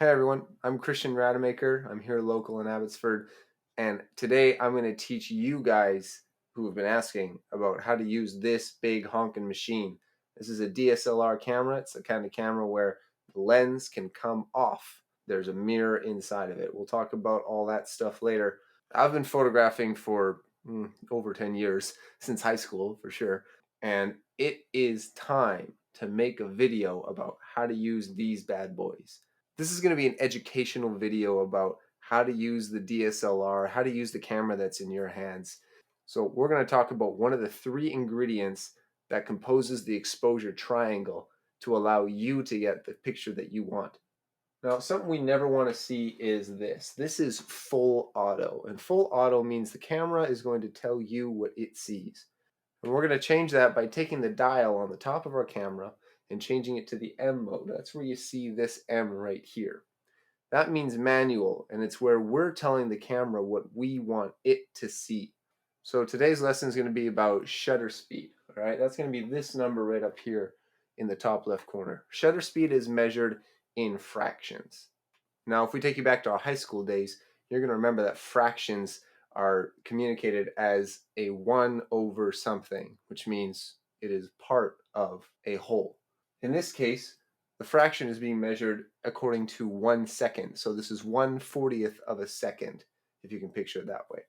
Hi everyone, I'm Christian Rademaker. I'm here local in Abbotsford, and today I'm going to teach you guys who have been asking about how to use this big honking machine. This is a DSLR camera. It's the kind of camera where the lens can come off. There's a mirror inside of it. We'll talk about all that stuff later. I've been photographing for over 10 years, since high school for sure, and it is time to make a video about how to use these bad boys. This is going to be an educational video about how to use the DSLR, how to use the camera that's in your hands. So we're going to talk about one of the three ingredients that composes the exposure triangle to allow you to get the picture that you want. Now, something we never want to see is this. This is full auto, and full auto means the camera is going to tell you what it sees. And we're going to change that by taking the dial on the top of our camera and changing it to the M mode. That's where you see this M right here. That means manual, and it's where we're telling the camera what we want it to see. So today's lesson is going to be about shutter speed. All right, that's going to be this number right up here in the top left corner. Shutter speed is measured in fractions. Now, if we take you back to our high school days, you're going to remember that fractions are communicated as a 1 over something, which means it is part of a whole. In this case, the fraction is being measured according to 1 second. So this is 1/40th of a second, if you can picture it that way.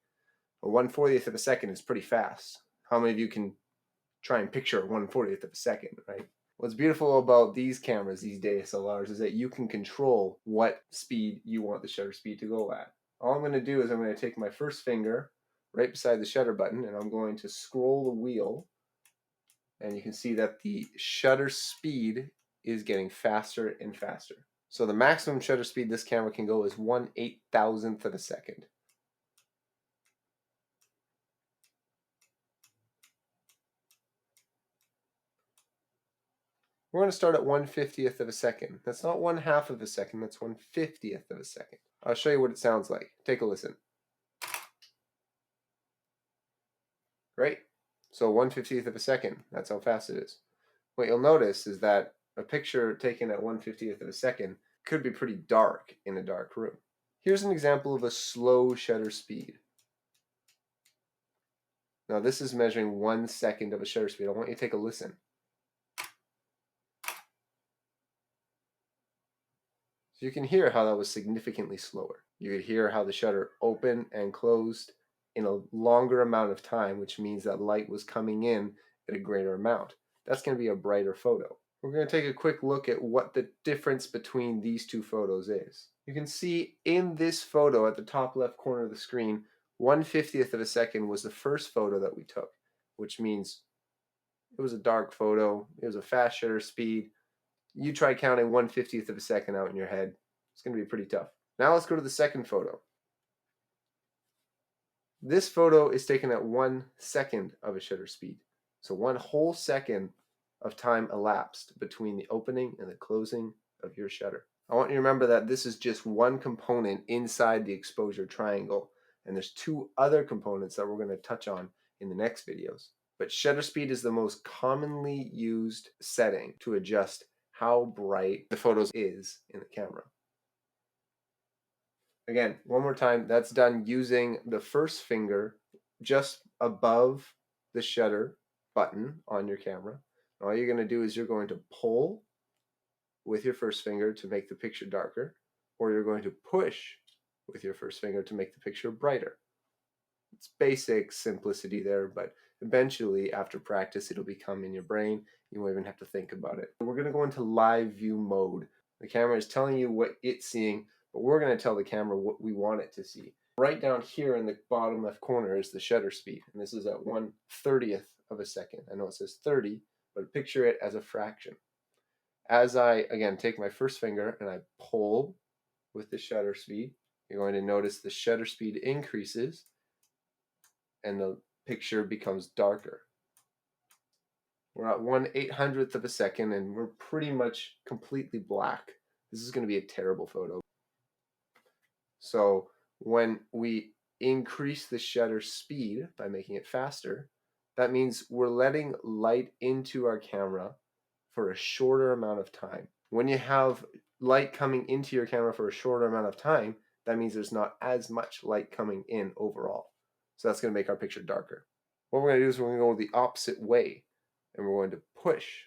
A 1/40th of a second is pretty fast. How many of you can try and picture 1/40th of a second, right? What's beautiful about these cameras, these DSLRs, is that you can control what speed you want the shutter speed to go at. All I'm going to do is I'm going to take my first finger right beside the shutter button, and I'm going to scroll the wheel, and you can see that the shutter speed is getting faster and faster. So the maximum shutter speed this camera can go is 1/8000th of a second. We're going to start at 1/50th of a second. That's not 1/2 of a second, that's 1/50th of a second. I'll show you what it sounds like. Take a listen. Great. So 1/50th of a second, that's how fast it is. What you'll notice is that a picture taken at 1/50th of a second could be pretty dark in a dark room. Here's an example of a slow shutter speed. Now this is measuring 1 second of a shutter speed. I want you to take a listen. So you can hear how that was significantly slower. You could hear how the shutter opened and closed in a longer amount of time, which means that light was coming in at a greater amount. That's going to be a brighter photo. We're going to take a quick look at what the difference between these two photos is. You can see in this photo at the top left corner of the screen, 1/50th of a second was the first photo that we took, which means it was a dark photo, it was a fast shutter speed. You try counting 1/50th of a second out in your head. It's going to be pretty tough. Now let's go to the second photo. This photo is taken at 1 second of a shutter speed. So 1 whole second of time elapsed between the opening and the closing of your shutter. I want you to remember that this is just one component inside the exposure triangle, and there's two other components that we're going to touch on in the next videos. But shutter speed is the most commonly used setting to adjust how bright the photos is in the camera. Again, one more time, that's done using the first finger just above the shutter button on your camera. All you're going to do is you're going to pull with your first finger to make the picture darker, or you're going to push with your first finger to make the picture brighter. It's basic simplicity there, but eventually after practice it'll become in your brain. You won't even have to think about it. We're going to go into live view mode. The camera is telling you what it's seeing, but we're going to tell the camera what we want it to see. Right down here in the bottom left corner is the shutter speed, and this is at 1/30th of a second. I know it says 30, but picture it as a fraction. As I, again, take my first finger and I pull with the shutter speed, you're going to notice the shutter speed increases and the picture becomes darker. We're at 1/800th of a second and we're pretty much completely black. This is going to be a terrible photo. So when we increase the shutter speed by making it faster, that means we're letting light into our camera for a shorter amount of time. When you have light coming into your camera for a shorter amount of time, that means there's not as much light coming in overall. So that's going to make our picture darker. What we're going to do is we're going to go the opposite way, and we're going to push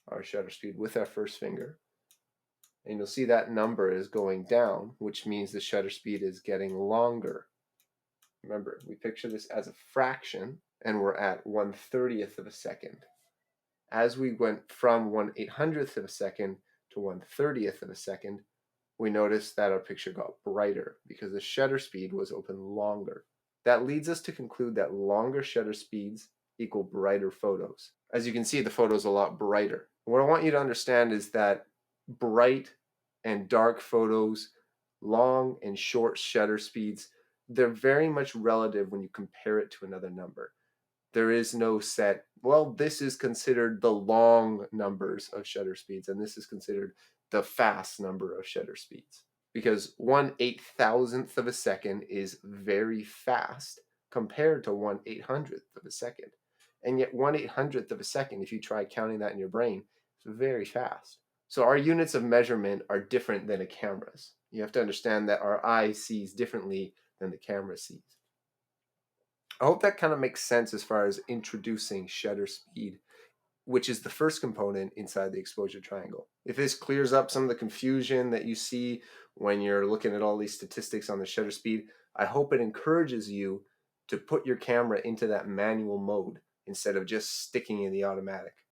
our shutter speed with our first finger. And you'll see that number is going down, which means the shutter speed is getting longer. Remember, we picture this as a fraction, and we're at 1/30th of a second. As we went from 1/800th of a second to 1/30th of a second, we noticed that our picture got brighter because the shutter speed was open longer. That leads us to conclude that longer shutter speeds equal brighter photos. As you can see, the photo is a lot brighter. What I want you to understand is that bright and dark photos, long and short shutter speeds, they're very much relative when you compare it to another number. There is no set, well, this is considered the long numbers of shutter speeds, and this is considered the fast number of shutter speeds. Because 1/8000th of a second is very fast compared to 1/800th of a second. And yet 1/800th of a second, if you try counting that in your brain, is very fast. So our units of measurement are different than a camera's. You have to understand that our eye sees differently than the camera sees. I hope that kind of makes sense as far as introducing shutter speed, which is the first component inside the exposure triangle. If this clears up some of the confusion that you see when you're looking at all these statistics on the shutter speed, I hope it encourages you to put your camera into that manual mode instead of just sticking in the automatic.